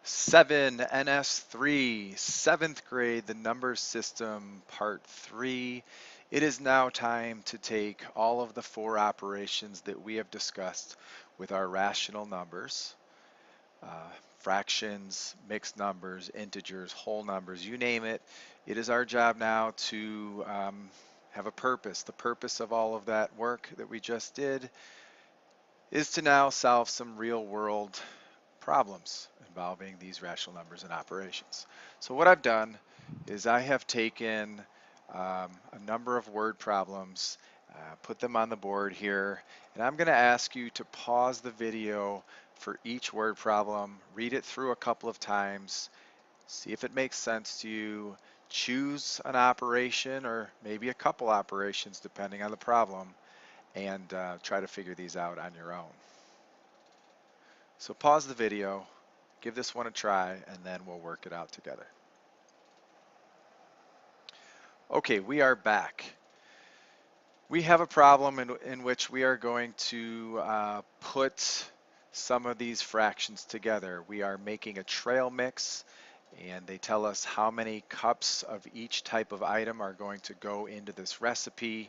7.Ns.3, 7th grade, the numbers system, part 3. It is now time to take all of the four operations that we have discussed with our rational numbers, fractions, mixed numbers, integers, whole numbers, you name it. It is our job now to have a purpose. The purpose of all of that work that we just did is to now solve some real world problems involving these rational numbers and operations. So what I've done is I have taken a number of word problems, put them on the board here, and I'm going to ask you to pause the video for each word problem, read it through a couple of times, see if it makes sense to you, choose an operation or maybe a couple operations depending on the problem, and try to figure these out on your own. So pause the video, give this one a try, and then we'll work it out together. Okay, we are back. We have a problem in which we are going to put some of these fractions together. We are making a trail mix, and they tell us how many cups of each type of item are going to go into this recipe,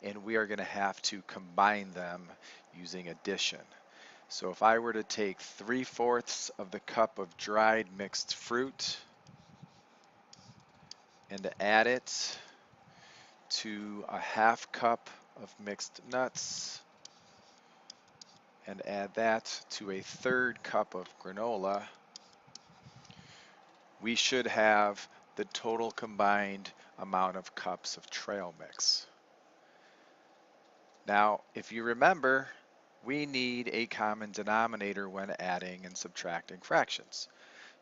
and we are going to have to combine them using addition. So if I were to take 3/4 of the cup of dried mixed fruit and to add it to a 1/2 cup of mixed nuts and add that to a 1/3 cup of granola, we should have the total combined amount of cups of trail mix. Now, if you remember, we need a common denominator when adding and subtracting fractions.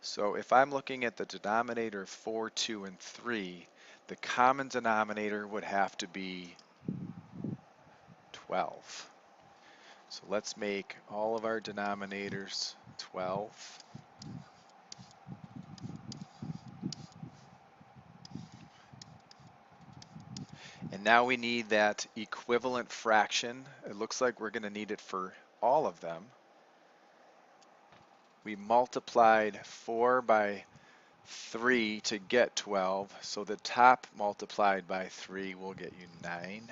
So if I'm looking at the denominator of 4, 2, and 3, the common denominator would have to be 12. So let's make all of our denominators 12. And now we need that equivalent fraction. It looks like we're going to need it for all of them. We multiplied 4 by 3 to get 12, so the top multiplied by 3 will get you 9.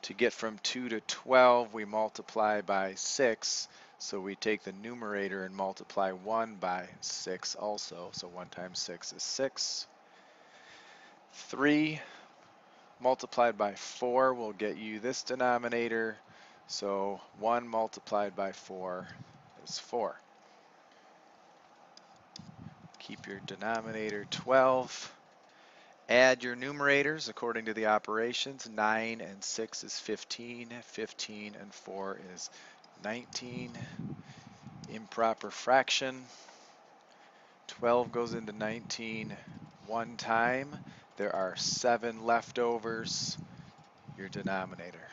To get from 2 to 12, we multiply by 6, so we take the numerator and multiply 1 by 6 also, so 1 times 6 is 6. 3 multiplied by 4 will get you this denominator, so 1 multiplied by 4 is 4. Keep your denominator 12. Add your numerators according to the operations. 9 and 6 is 15. 15 and 4 is 19. Improper fraction. 12 goes into 19 one time. There are 7 leftovers. Your denominator.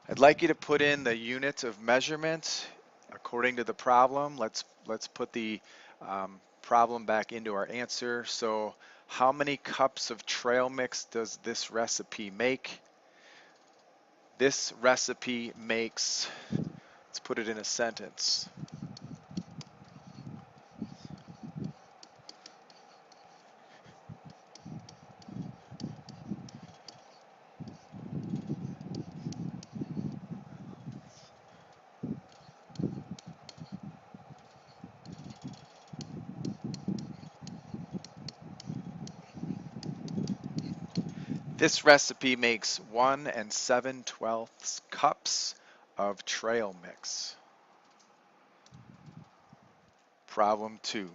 I'd like you to put in the units of measurement according to the problem. Let's put the problem back into our answer. So how many cups of trail mix does this recipe make? This recipe makes, let's put it in a sentence. This recipe makes 1 7/12 cups of trail mix. Problem 2.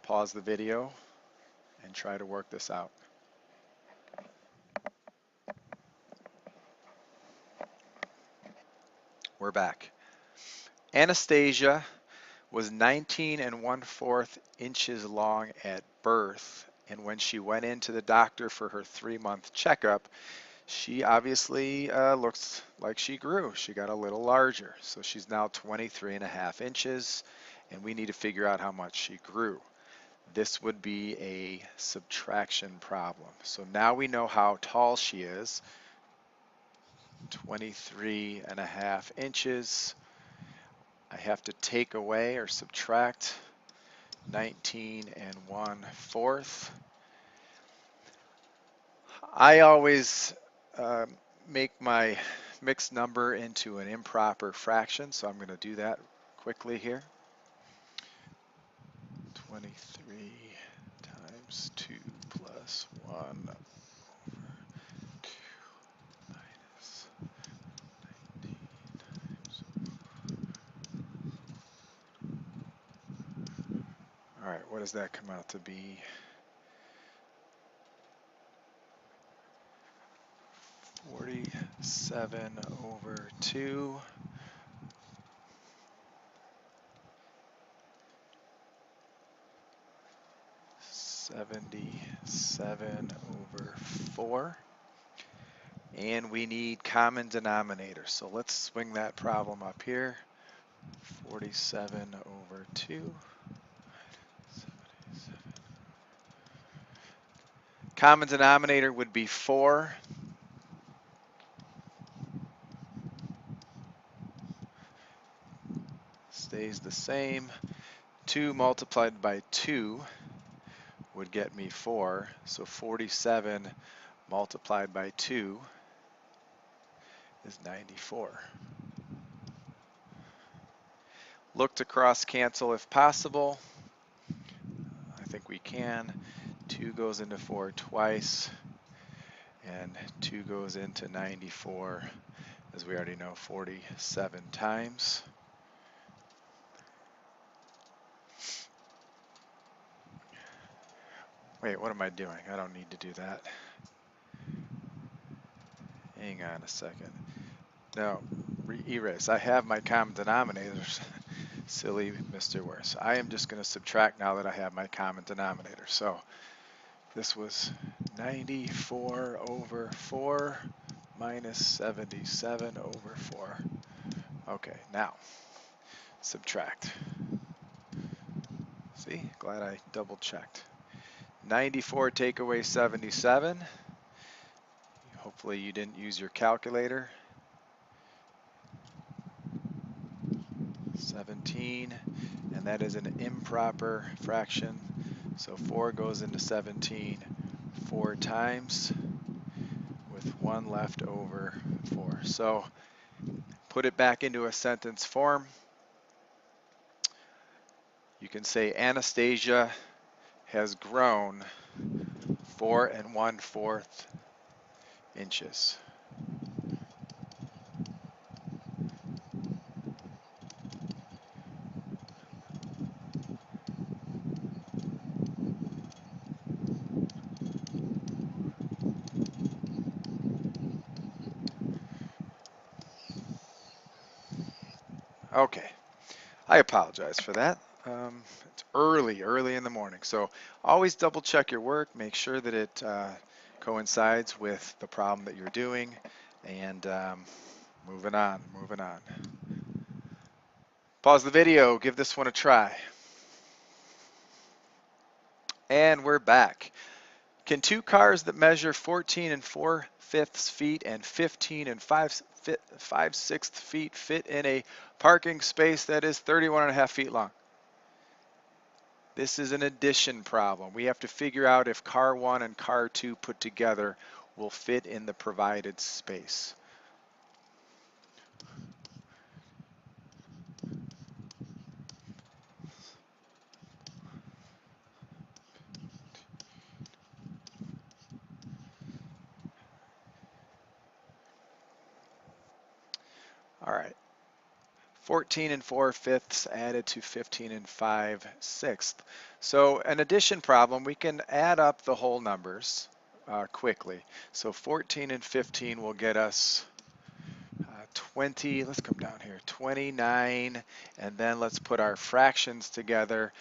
Pause the video and try to work this out. We're back. Anastasia was 19 1/4 inches long at birth, and when she went into the doctor for her 3-month checkup, she obviously looks like she grew. She got a little larger, so she's now 23 1/2 inches, and we need to figure out how much she grew. This would be a subtraction problem. So now we know how tall she is, 23 1/2 inches. I have to take away or subtract 19 1/4. I always make my mixed number into an improper fraction, so I'm going to do that quickly here. 23 times 2 plus 1 over 2 minus 19 times. All right, what does that come out to be? 47 over 2. 77 over 4. And we need common denominator. So let's swing that problem up here. 47 over 2. 77. Common denominator would be 4. Stays the same. 2 multiplied by 2 would get me 4. So 47 multiplied by 2 is 94. Look to cross cancel if possible. I think we can. 2 goes into 4 twice, and 2 goes into 94, as we already know, 47 times. Wait, what am I doing? I don't need to do that. Hang on a second. No, erase. I have my common denominators. Silly Mr. Worse. I am just going to subtract now that I have my common denominator. So this was 94 over 4 minus 77 over 4. Okay, now subtract. See, glad I double checked. 94 take away 77. Hopefully you didn't use your calculator. 17, and that is an improper fraction. So 4 goes into 17 4 times with 1 left over 4. So put it back into a sentence form. You can say Anastasia has grown 4 1/4 inches. Okay, I apologize for that. It's early in the morning, so always double check your work, make sure that it coincides with the problem that you're doing, and moving on. Pause the video, give this one a try. And we're back. Can two cars that measure 14 4/5 feet and 15 5/6 feet fit in a parking space that is 31.5 feet long? This is an addition problem. We have to figure out if car 1 and car 2 put together will fit in the provided space. All right. 14 4/5 added to 15 5/6. So an addition problem, we can add up the whole numbers quickly. So 14 and 15 will get us 20, let's come down here, 29, and then let's put our fractions together.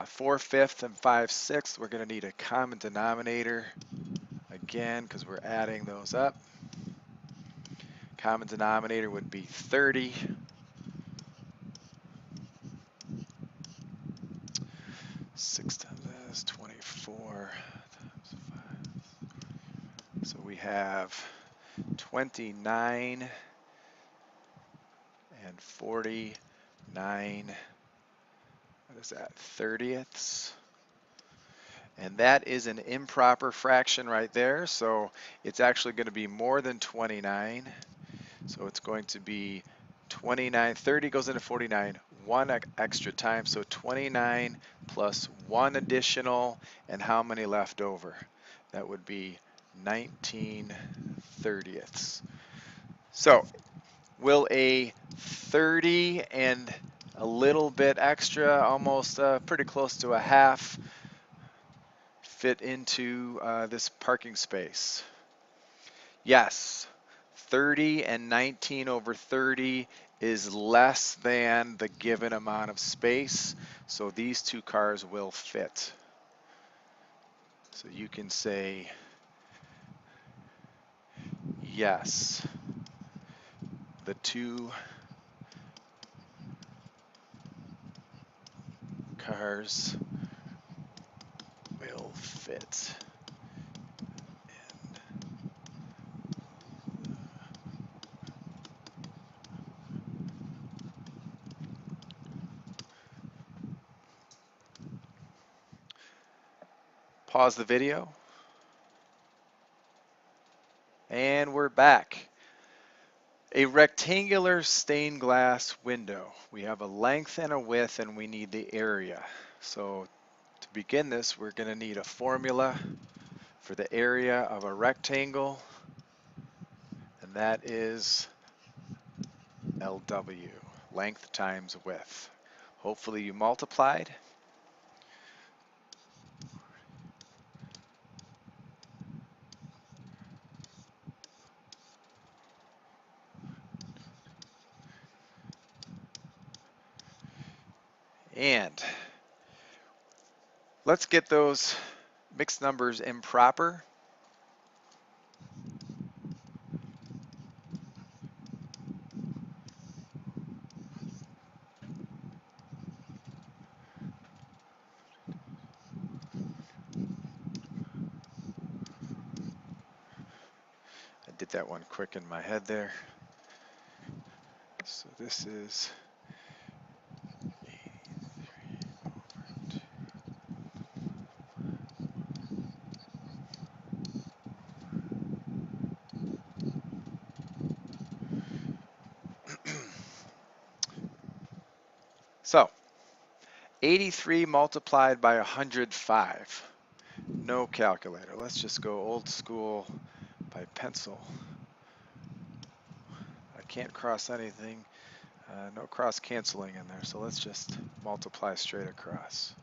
4/5 and 5/6, we're going to need a common denominator again because we're adding those up. Common denominator would be 30. 6 times that is 24 times 5. So we have 29 and 40 9, what is that, 30ths? And that is an improper fraction right there, so it's actually going to be more than 29. So it's going to be 29, 30 goes into 49, one extra time, so 29 plus one additional, and how many left over? That would be 19 30ths. So will a 30 and a little bit extra, almost pretty close to a half, fit into this parking space? Yes. 30 and 19 over 30 is less than the given amount of space, so these two cars will fit. So you can say yes, the two cars will fit. Pause the video, and we're back. A rectangular stained glass window. We have a length and a width, and we need the area. So to begin this, we're going to need a formula for the area of a rectangle, and that is LW, length times width. Hopefully you multiplied. And let's get those mixed numbers improper. I did that one quick in my head there. So this is 83 over 2. So 83 multiplied by 105. No calculator. Let's just go old school by pencil. I can't cross anything. No cross canceling in there, so let's just multiply straight across.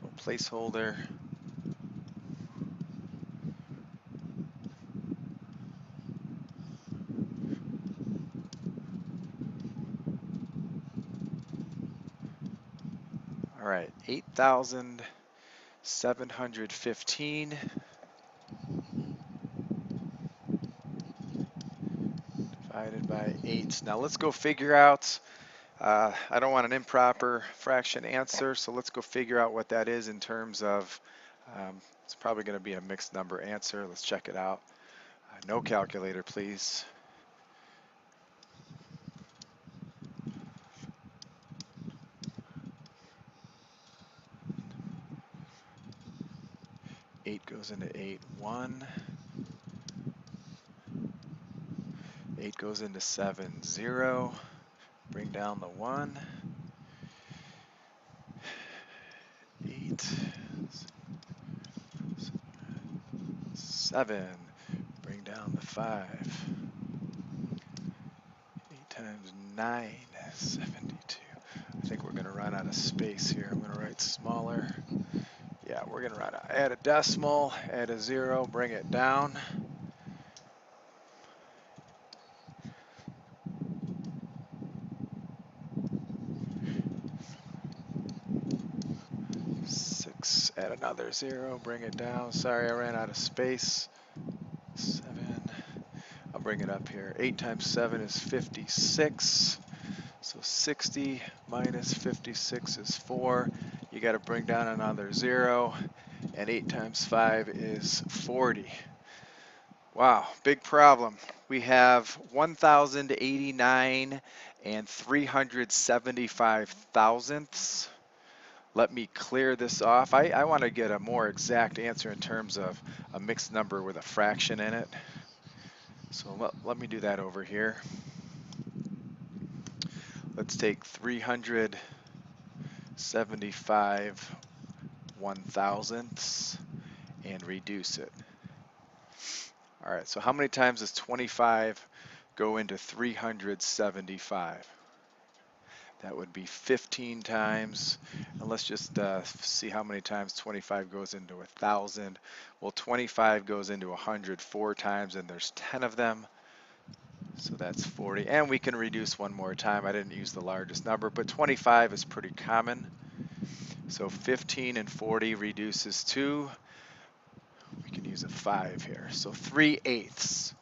No placeholder. All right, 8,715 divided by 8. Now let's go figure out, I don't want an improper fraction answer, so let's go figure out what that is in terms of, it's probably going to be a mixed number answer. Let's check it out. No calculator, please. Eight goes into 8, 1. 8 goes into 7, 0. Bring down the 1. 8, 7. Bring down the 5. 8 times 9, 72. I think we're going to run out of space here. I'm going to write smaller. Yeah, we're going to run out. Add a decimal, add a 0, bring it down. Add another 0, bring it down. Sorry, I ran out of space. 7. I'll bring it up here. 8 times 7 is 56. So 60 minus 56 is 4. You got to bring down another 0. and 8 times 5 is 40. Wow, big problem. We have 1,089 and 375 thousandths. Let me clear this off. I want to get a more exact answer in terms of a mixed number with a fraction in it. So let me do that over here. Let's take 375 1,000ths and reduce it. All right, so how many times does 25 go into 375? That would be 15 times. And let's just see how many times 25 goes into 1,000. Well, 25 goes into 100 4 times, and there's 10 of them. So that's 40. And we can reduce one more time. I didn't use the largest number, but 25 is pretty common. So 15 and 40 reduces to, we can use a 5 here. So 3/8.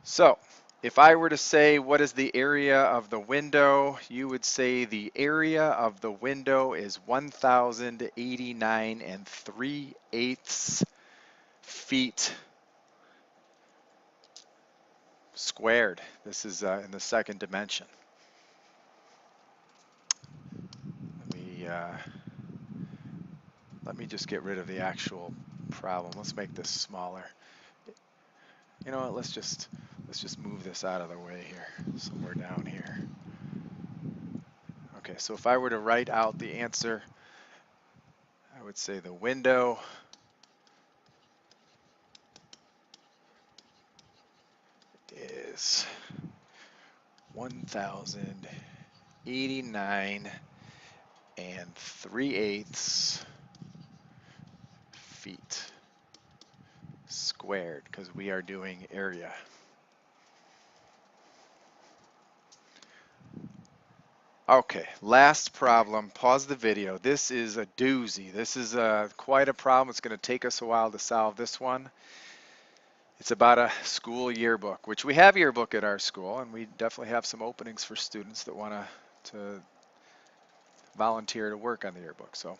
So if I were to say what is the area of the window, you would say the area of the window is 1,089 and 3/8 feet squared. This is in the second dimension. Let me just get rid of the actual problem. Let's make this smaller. You know what? Let's just move this out of the way here, somewhere down here. Okay, so if I were to write out the answer, I would say the window is 1,089 and 3/8 feet squared, because we are doing area. Okay, last problem. Pause the video. This is a doozy. This is quite a problem. It's going to take us a while to solve this one. It's about a school yearbook, which we have yearbook at our school, and we definitely have some openings for students that want to volunteer to work on the yearbook. So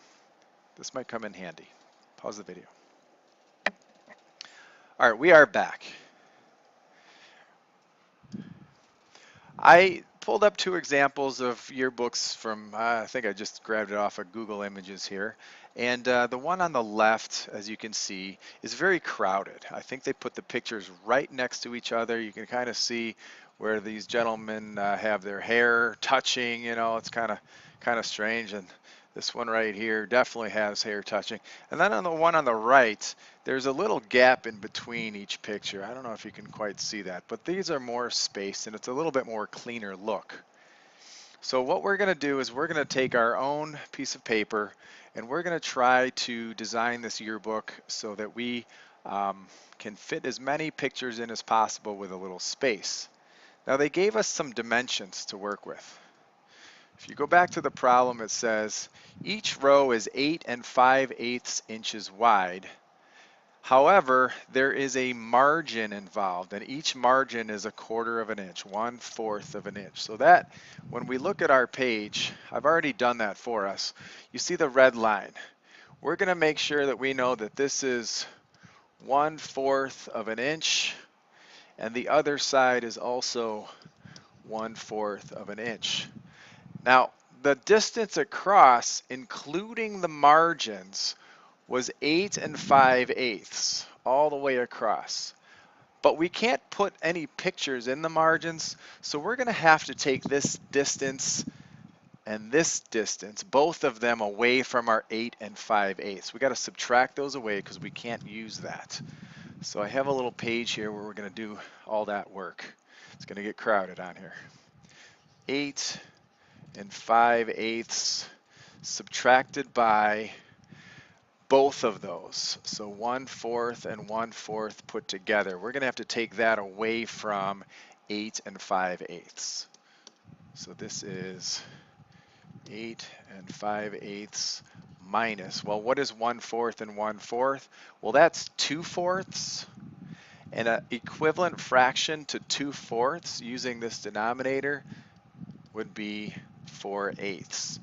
this might come in handy. Pause the video. All right, we are back. I pulled up 2 examples of yearbooks from, I think I just grabbed it off of Google Images here. And the one on the left, as you can see, is very crowded. I think they put the pictures right next to each other. You can kind of see where these gentlemen have their hair touching, you know, it's kind of strange. And this one right here definitely has hair touching. And then on the one on the right, there's a little gap in between each picture. I don't know if you can quite see that, but these are more spaced and it's a little bit more cleaner look. So what we're going to do is we're going to take our own piece of paper and we're going to try to design this yearbook so that we can fit as many pictures in as possible with a little space. Now they gave us some dimensions to work with. If you go back to the problem, it says each row is 8 5/8 inches wide. However, there is a margin involved, and each margin is 1/4 of an inch, 1/4 of an inch. So that, when we look at our page, I've already done that for us. You see the red line. We're going to make sure that we know that this is 1/4 of an inch, and the other side is also 1/4 of an inch. Now, the distance across, including the margins, was 8 5/8 all the way across. But we can't put any pictures in the margins, so we're going to have to take this distance and this distance, both of them, away from our 8 5/8. We got to subtract those away because we can't use that. So I have a little page here where we're going to do all that work. It's going to get crowded on here. 8 5/8 subtracted by both of those. So 1/4 and 1/4 put together. We're going to have to take that away from 8 5/8. So this is 8 5/8 minus, well, what is 1/4 and 1/4? Well, that's 2/4. And an equivalent fraction to 2/4 using this denominator would be 4/8,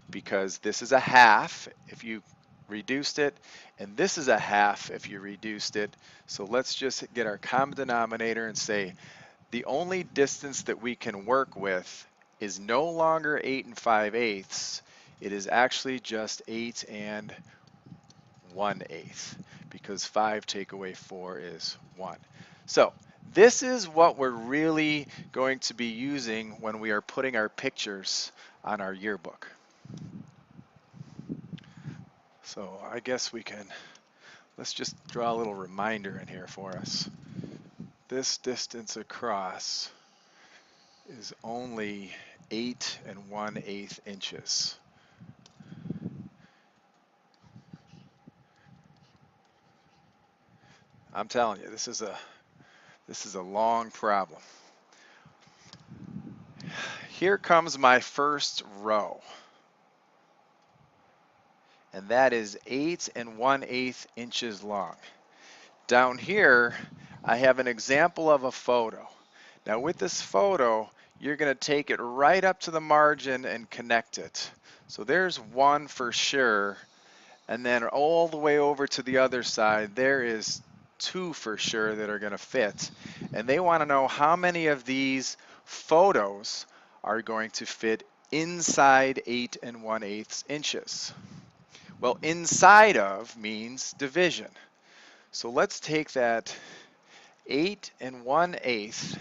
because this is a half. If you reduced it, and this is a half if you reduced it. So let's just get our common denominator and say the only distance that we can work with is no longer 8 5/8. It is actually just 8 1/8 because 5 take away 4 is 1. So this is what we're really going to be using when we are putting our pictures on our yearbook. So I guess let's just draw a little reminder in here for us. This distance across is only 8 1/8 inches. I'm telling you, this is a long problem. Here comes my first row, and that is 8 1/8 inches long. Down here, I have an example of a photo. Now with this photo, you're going to take it right up to the margin and connect it. So there's one for sure, and then all the way over to the other side, there is two for sure that are going to fit. And they want to know how many of these photos are going to fit inside 8 1/8 inches. Well, inside of means division. So let's take that 8 1/8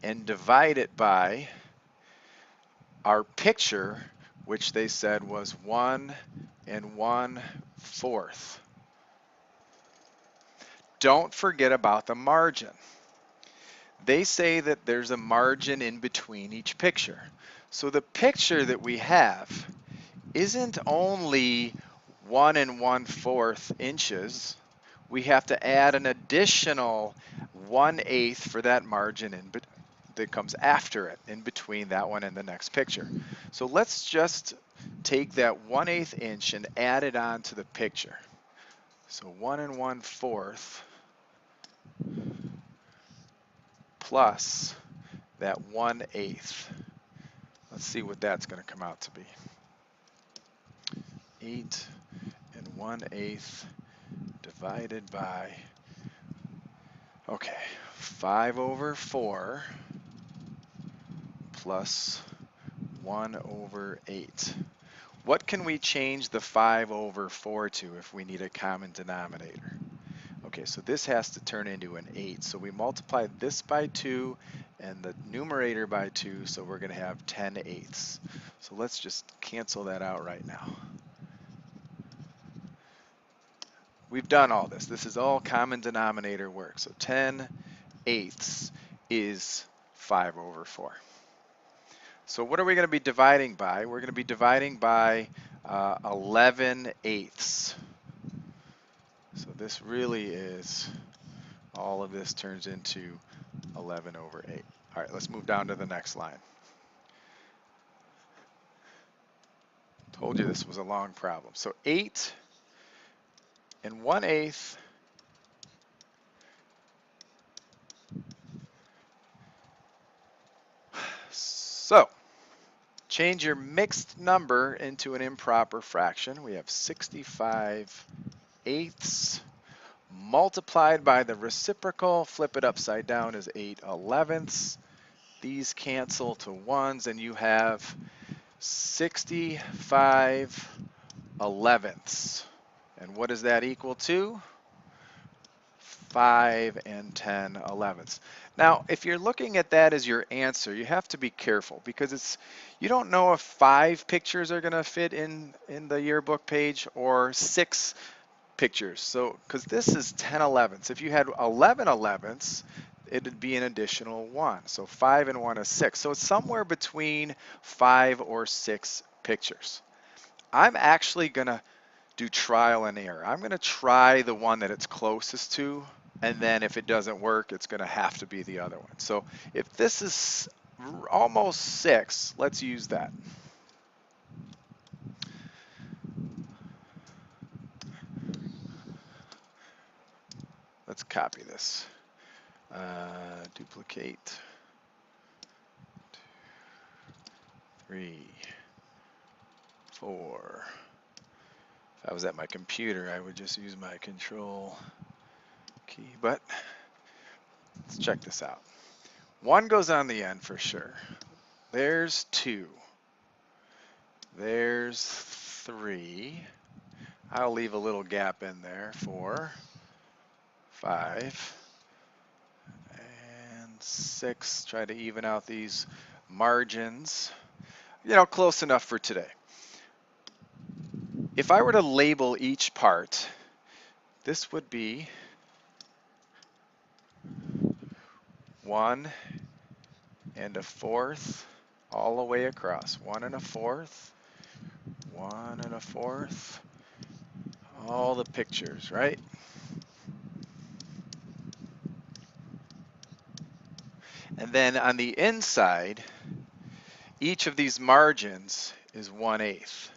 and divide it by our picture, which they said was 1 1/4. Don't forget about the margin. They say that there's a margin in between each picture. So the picture that we have isn't only 1 1/4 inches. We have to add an additional 1/8 for that margin that comes after it, in between that one and the next picture. So let's just take that 1/8 inch and add it on to the picture. So 1 1/4 plus that 1/8. Let's see what that's going to come out to be. 8 1/8 divided by, okay, 5/4 plus 1/8. What can we change the 5/4 to if we need a common denominator? Okay, so this has to turn into an 8. So we multiply this by 2 and the numerator by 2, so we're going to have 10/8. So let's just cancel that out right now. We've done all this. This is all common denominator work. So 10/8 is 5/4. So what are we going to be dividing by? We're going to be dividing by 11/8. So this really is, all of this turns into 11/8. All right, let's move down to the next line. Told you this was a long problem. So 8 1/8 So change your mixed number into an improper fraction. We have 65/8 multiplied by the reciprocal. Flip it upside down is 8/11. These cancel to ones, and you have 65/11. And what does that equal to? 5 10/11. Now, if you're looking at that as your answer, you have to be careful because you don't know if 5 pictures are going to fit in the yearbook page or 6 pictures. So, because this is 10/11. If you had 11/11, it'd be an additional 1. So 5 and 1 is 6. So it's somewhere between 5 or 6 pictures. I'm actually going to do trial and error. I'm going to try the one that it's closest to, and then if it doesn't work, it's going to have to be the other one. So if this is almost 6, let's use that. Let's copy this. Duplicate. 3, 4. If I was at my computer, I would just use my control key, but let's check this out. 1 goes on the end for sure. There's 2. There's 3. I'll leave a little gap in there. 4, 5, and 6. Try to even out these margins. You know, close enough for today. If I were to label each part, this would be 1 1/4 all the way across. 1 1/4, 1 1/4, all the pictures, right? And then on the inside, each of these margins is 1/8.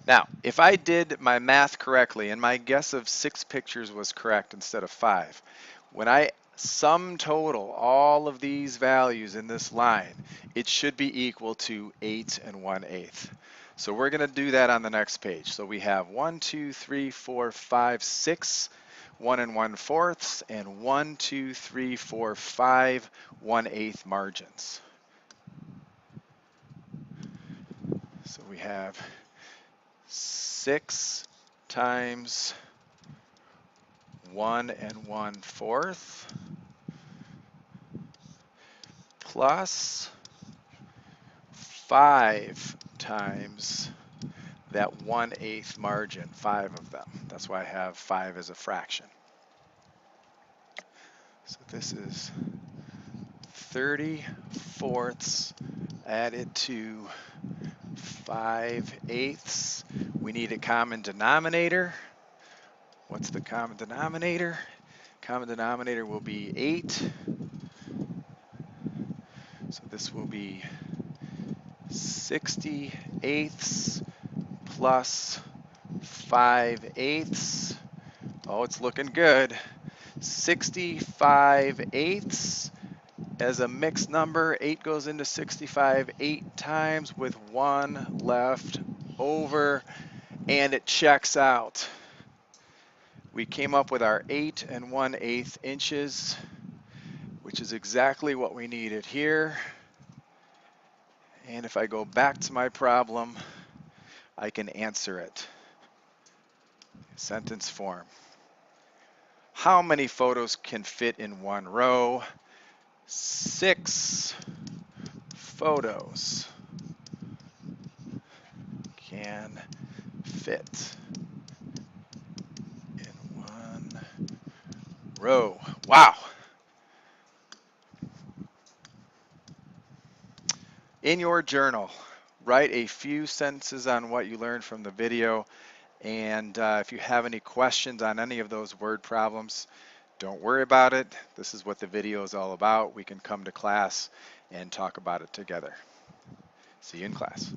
Now, if I did my math correctly, and my guess of 6 pictures was correct instead of 5, when I sum total all of these values in this line, it should be equal to 8 1/8. So we're going to do that on the next page. So we have 1, 2, 3, 4, 5, 6 1 1/4 and 1, 2, 3, 4, 5 1/8 margins. So we have 6 times 1 1/4 plus 5 times that 1/8 margin, 5 of them. That's why I have 5 as a fraction. So this is 30/4 added to 5/8. We need a common denominator. What's the common denominator? Common denominator will be 8. So this will be 60/8 plus 5/8. Oh, it's looking good. 65/8 as a mixed number. 8 goes into 65 8 times with 1 left over, and it checks out. We came up with our 8 1/8 inches, which is exactly what we needed here. And if I go back to my problem, I can answer it. Sentence form. How many photos can fit in one row? 6 photos can fit in one row. Wow. In your journal, write a few sentences on what you learned from the video. And if you have any questions on any of those word problems, don't worry about it. This is what the video is all about. We can come to class and talk about it together. See you in class.